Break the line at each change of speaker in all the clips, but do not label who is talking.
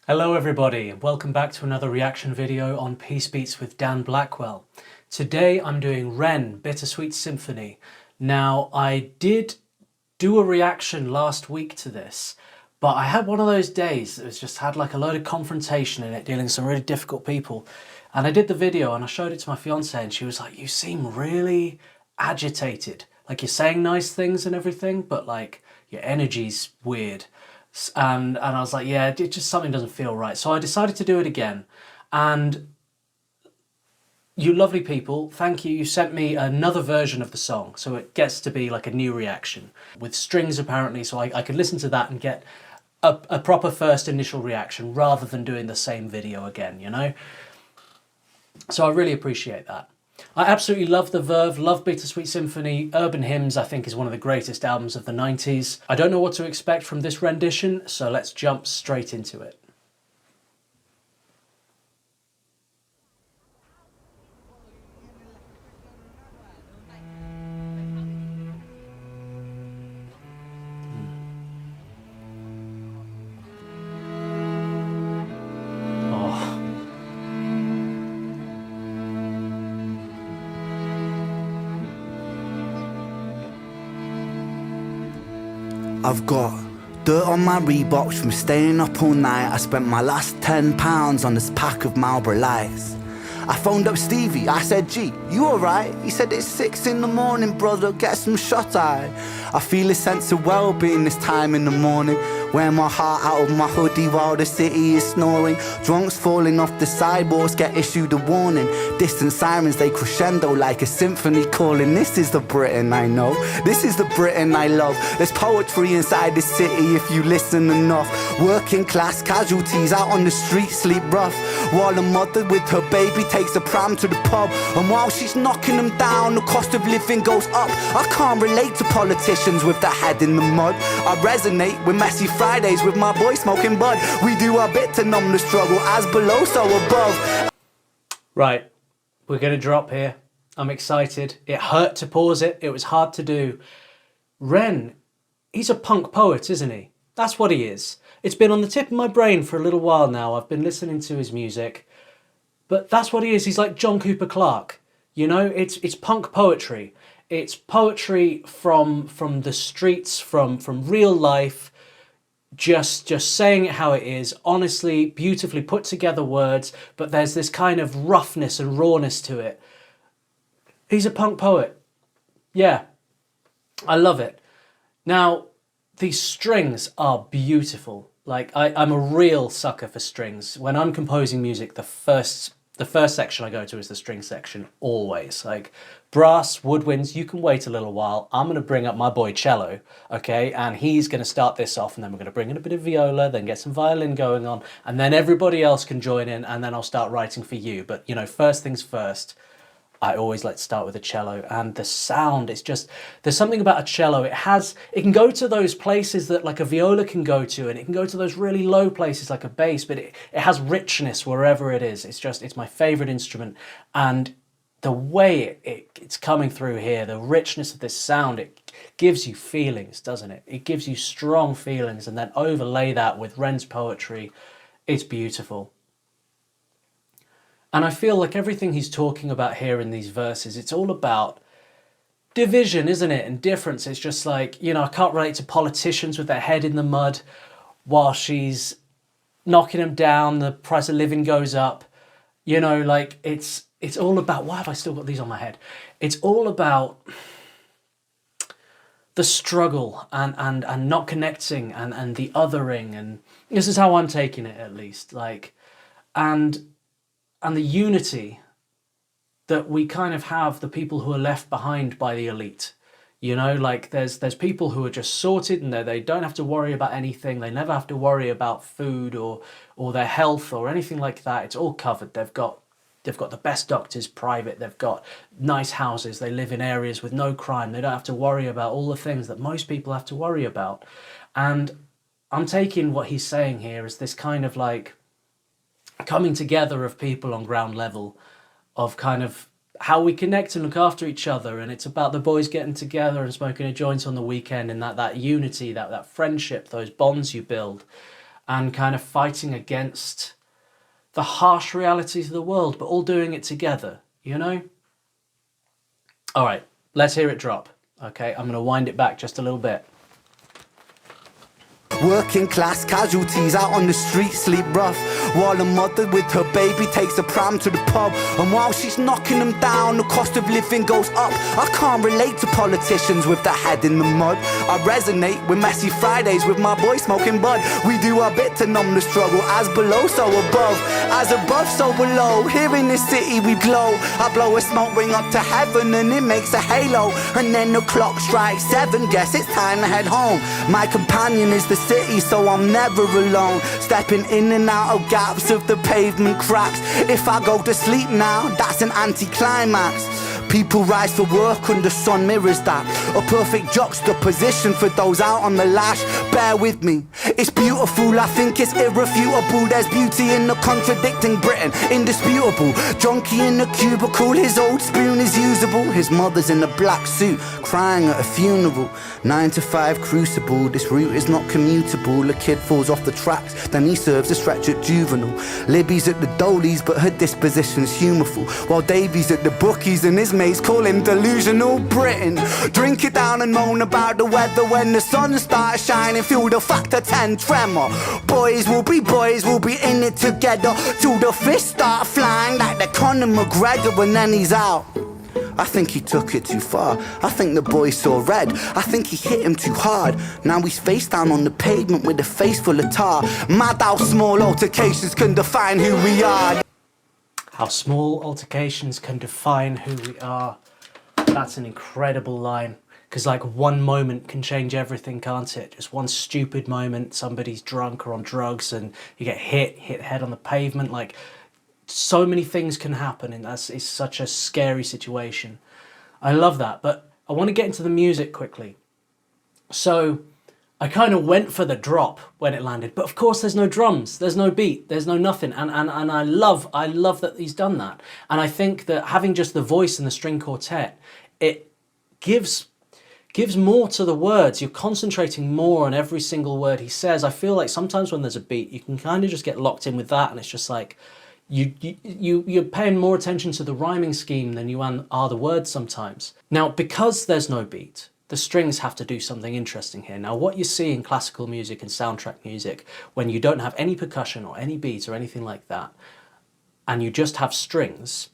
Hello everybody, and welcome back to another reaction video on Peace Beats with Dan Blackwell. Today I'm doing Ren, Bittersweet Symphony. Now I did do a reaction last week to this, but I had one of those days that was just had like a load of confrontation in it, dealing with some really difficult people. And I did the video and I showed it to my fiance and she was like, you seem really agitated. Like you're saying nice things and everything, but like your energy's weird. And I was like, yeah, it just something doesn't feel right. So I decided to do it again. And you lovely people, thank you. You sent me another version of the song. So it gets to be like a new reaction with strings apparently. So I could listen to that and get a proper first initial reaction rather than doing the same video again, you know? So I really appreciate that. I absolutely love the Verve, love Bittersweet Symphony. Urban Hymns, I think, is one of the greatest albums of the 90s. I don't know what to expect from this rendition, so let's jump straight into it.
I've got dirt on my Reeboks from staying up all night. I spent my last £10 on this pack of Marlboro Lights. I phoned up Stevie, I said, G, you alright? He said, it's 6 in the morning, brother, get some shut-eye. I feel a sense of well-being this time in the morning. Wear my heart out of my hoodie while the city is snoring. Drunks falling off the sidewalks get issued a warning. Distant sirens, they crescendo like a symphony calling. This is the Britain I know, this is the Britain I love. There's poetry inside the city if you listen enough. Working class casualties out on the street sleep rough, while a mother with her baby takes a pram to the pub. And while she's knocking them down, the cost of living goes up. I can't relate to politicians with their head in the mud. I resonate with messy Fridays with my boy smoking bud. We do our bit to numb the struggle, as below so above.
Right, we're gonna drop here. I'm excited. It hurt to pause it. It was hard to do. Ren, he's a punk poet, isn't he? That's what he is. It's been on the tip of my brain for a little while now. I've been listening to his music, but that's what he is. He's like John Cooper Clarke. You know, it's punk poetry. It's poetry from the streets, from real life. Just saying it how it is, honestly, beautifully put together words, but there's this kind of roughness and rawness to it. He's a punk poet. Yeah, I love it. Now, these strings are beautiful. Like, I'm a real sucker for strings. When I'm composing music, the first section I go to is the string section, always. Like, brass, woodwinds, you can wait a little while. I'm going to bring up my boy cello, okay? And he's going to start this off, and then we're going to bring in a bit of viola, then get some violin going on, and then everybody else can join in, and then I'll start writing for you. But, you know, first things first, I always like to start with a cello, and the sound is just, there's something about a cello. It can go to those places that like a viola can go to, and it can go to those really low places like a bass, but it has richness wherever it is. It's my favorite instrument, and the way it's coming through here, the richness of this sound, it gives you feelings, doesn't it? It gives you strong feelings, and then overlay that with Ren's poetry. It's beautiful. And I feel like everything he's talking about here in these verses, it's all about division, isn't it? And difference. It's just like, you know, I can't relate to politicians with their head in the mud while she's knocking them down, the price of living goes up. You know, like it's all about, why have I still got these on my head? It's all about the struggle and not connecting and the othering. And this is how I'm taking it, at least. Like, and the unity that we kind of have, the people who are left behind by the elite. You know, like there's people who are just sorted and they don't have to worry about anything. They never have to worry about food or their health or anything like that. It's all covered. They've got the best doctors, private. They've got nice houses. They live in areas with no crime. They don't have to worry about all the things that most people have to worry about. And I'm taking what he's saying here as this kind of like coming together of people on ground level, of kind of how we connect and look after each other. And it's about the boys getting together and smoking a joint on the weekend, and that unity, that friendship, those bonds you build. and kind of fighting against the harsh realities of the world, but all doing it together, you know? All right, let's hear it drop. Okay, I'm going to wind it back just a little bit.
Working class casualties out on the street sleep rough, while a mother with her baby takes a pram to the pub. And while she's knocking them down, the cost of living goes up. I can't relate to politicians with their head in the mud. I resonate with messy Fridays with my boy smoking bud. We do our bit to numb the struggle, as below so above, as above so below. Here in this city we glow. I blow a smoke ring up to heaven and it makes a halo. And then the clock strikes 7, guess it's time to head home. My companion is the city, so I'm never alone. Stepping in and out of gaps of the pavement cracks. If I go to sleep now, that's an anti-climax. People rise for work and the sun mirrors that. A perfect juxtaposition for those out on the lash. Bear with me, it's beautiful, I think it's irrefutable. There's beauty in the contradicting Britain, indisputable. Junkie in the cubicle, his old spoon is usable. His mother's in a black suit, crying at a funeral. 9 to 5 crucible, this route is not commutable. A kid falls off the tracks, then he serves a stretch at juvenile. Libby's at the Dolies, but her disposition's humorful. While Davy's at the bookies and his mates call him delusional Britain. Drink it down and moan about the weather when the sun starts shining. Feel the factor 10 tremor. Boys will be in it together till the fists start flying like the Conor McGregor, and then he's out. I think he took it too far. I think the boy saw red. I think he hit him too hard. Now he's face down on the pavement with a face full of tar. Mad how small altercations can define who we are.
How small altercations can define who we are. That's an incredible line. Because like one moment can change everything, can't it? Just one stupid moment, somebody's drunk or on drugs and you get hit head on the pavement. Like, so many things can happen, and it's such a scary situation. I love that, but I want to get into the music quickly. So I kind of went for the drop when it landed, but of course there's no drums, there's no beat, there's no nothing, and I love that he's done that. And I think that having just the voice and the string quartet, it gives more to the words. You're concentrating more on every single word he says. I feel like sometimes when there's a beat, you can kind of just get locked in with that, and it's just like you're paying more attention to the rhyming scheme than you are the words sometimes. Now, because there's no beat, the strings have to do something interesting here. Now, what you see in classical music and soundtrack music, when you don't have any percussion or any beats or anything like that, and you just have strings,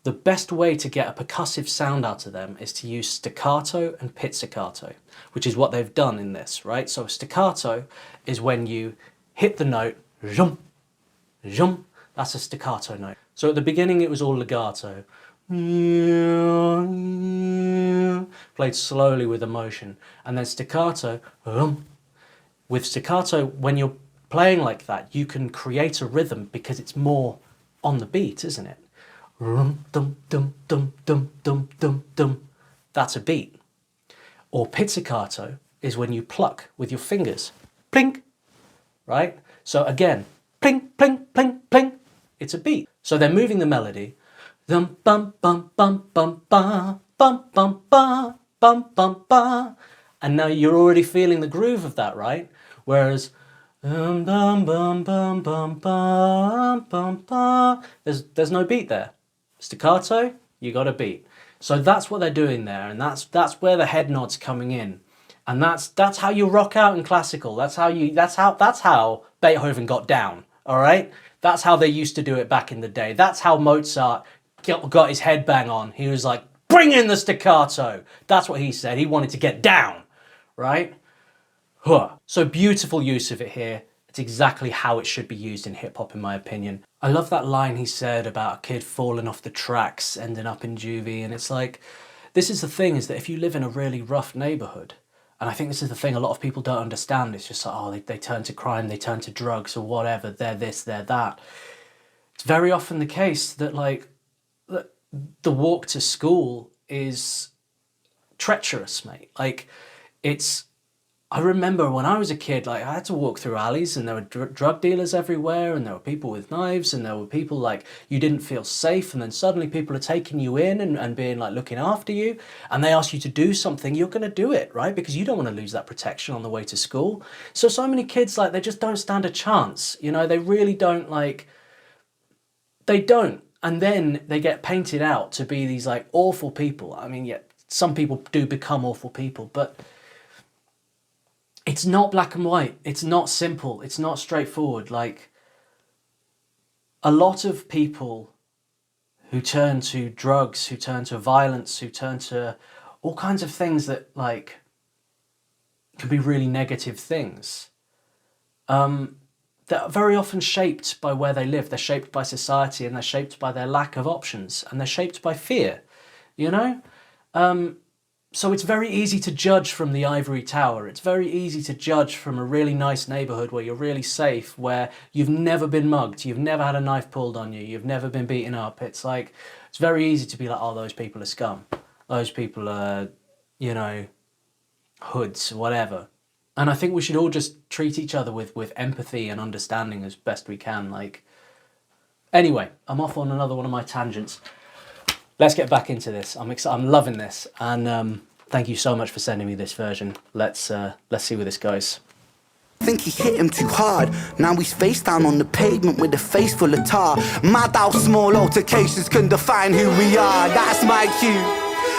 the best way to get a percussive sound out of them is to use staccato and pizzicato, which is what they've done in this, right? So staccato is when you hit the note, jump, jump. That's a staccato note. So at the beginning it was all legato. Played slowly with emotion. And then staccato. With staccato, when you're playing like that, you can create a rhythm because it's more on the beat, isn't it? That's a beat. Or pizzicato is when you pluck with your fingers. Plink, right? So again, pling, pling, pling, pling. It's a beat. So they're moving the melody. Bum bum bum bum bum ba bum bum ba bum bum ba. And now you're already feeling the groove of that, right? Whereas bum bum bum bum bum bum ba. There's no beat there. Staccato, you got a beat. So that's what they're doing there, and that's where the head nod's coming in. And that's how you rock out in classical. That's how Beethoven got down, all right? That's how they used to do it back in the day. That's how Mozart got his head bang on. He was like, bring in the staccato. That's what he said. He wanted to get down, right? So beautiful use of it here. It's exactly how it should be used in hip hop, in my opinion. I love that line he said about a kid falling off the tracks, ending up in juvie. And it's like, this is the thing, is that if you live in a really rough neighborhood, and I think this is the thing a lot of people don't understand. It's just like, oh, they turn to crime, they turn to drugs or whatever. They're this, they're that. It's very often the case that like the walk to school is treacherous, mate. Like it's I remember when I was a kid, like I had to walk through alleys and there were drug dealers everywhere and there were people with knives and there were people like you didn't feel safe and then suddenly people are taking you in and being like looking after you and they ask you to do something, you're going to do it, right? Because you don't want to lose that protection on the way to school. So many kids, like they just don't stand a chance, you know, they really don't like, they don't. And then they get painted out to be these like awful people. I mean, yeah, some people do become awful people, but it's not black and white. It's not simple. It's not straightforward. Like a lot of people who turn to drugs, who turn to violence, who turn to all kinds of things that like can be really negative things. They're very often shaped by where they live. They're shaped by society and they're shaped by their lack of options and they're shaped by fear, you know? So it's very easy to judge from the ivory tower. It's very easy to judge from a really nice neighborhood where you're really safe, where you've never been mugged, you've never had a knife pulled on you, you've never been beaten up. It's like, it's very easy to be like, oh, those people are scum. Those people are, you know, hoods, whatever. And I think we should all just treat each other with empathy and understanding as best we can. Like, anyway, I'm off on another one of my tangents. Let's get back into this. I'm loving this, and thank you so much for sending me this version. Let's see where this goes.
I think he hit him too hard. Now he's face down on the pavement with a face full of tar. Mad how small altercations can define who we are. That's my cue.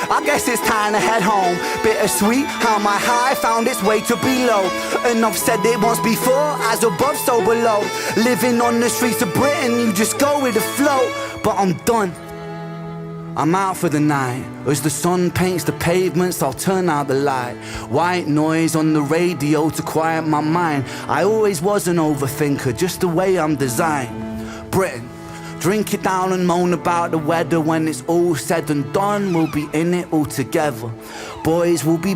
I guess it's time to head home. Bittersweet how my high found its way to below. And I've said it once before, as above so below. Living on the streets of Britain, you just go with the flow. But I'm done. I'm out for the night. As the sun paints the pavements, I'll turn out the light. White noise on the radio to quiet my mind. I always was an overthinker, just the way I'm designed. Britain, drink it down and moan about the weather. When it's all said and done, we'll be in it all together. Boys, we'll be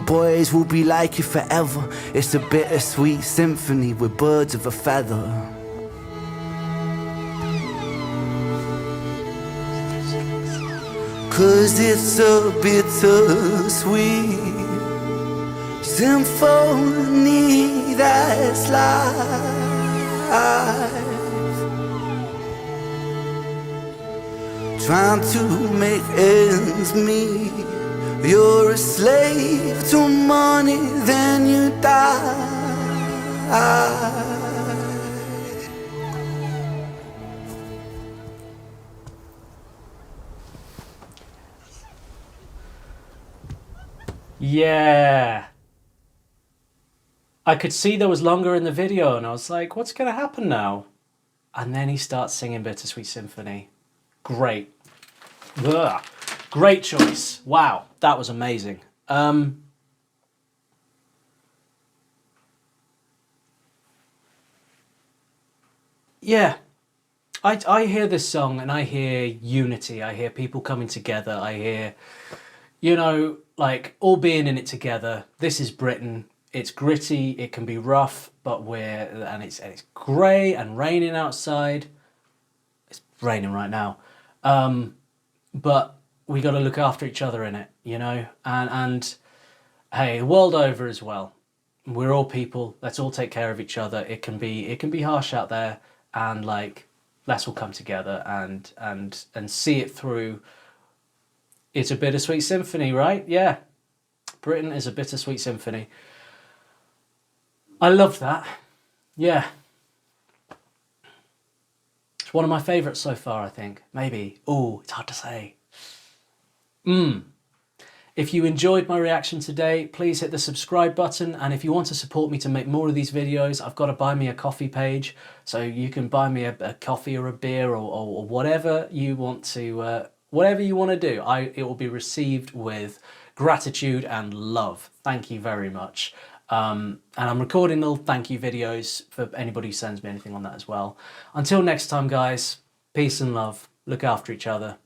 like it forever. It's a bittersweet symphony with birds of a feather. Cause it's a bittersweet symphony that's life. Trying to make ends meet. You're a slave to money, then you die.
Yeah. I could see there was longer in the video and I was like, what's going to happen now? And then he starts singing Bittersweet Symphony. Great. Ugh. Great choice. Wow, that was amazing. Yeah. I hear this song and I hear unity. I hear people coming together. I hear, you know, like all being in it together. This is Britain. It's gritty. It can be rough, but it's grey and raining outside. It's raining right now, but we got to look after each other in it, you know. And hey, the world over as well. We're all people. Let's all take care of each other. It can be harsh out there, and like let's all come together and see it through. It's a bittersweet symphony, right? Yeah. Britain is a bittersweet symphony. I love that. Yeah. It's one of my favourites so far, I think. Maybe. Oh, it's hard to say. If you enjoyed my reaction today, please hit the subscribe button. And if you want to support me to make more of these videos, I've got a buy me a coffee page. So you can buy me a coffee or a beer or whatever you want to... whatever you want to do, it will be received with gratitude and love. Thank you very much. And I'm recording little thank you videos for anybody who sends me anything on that as well. Until next time, guys, peace and love. Look after each other.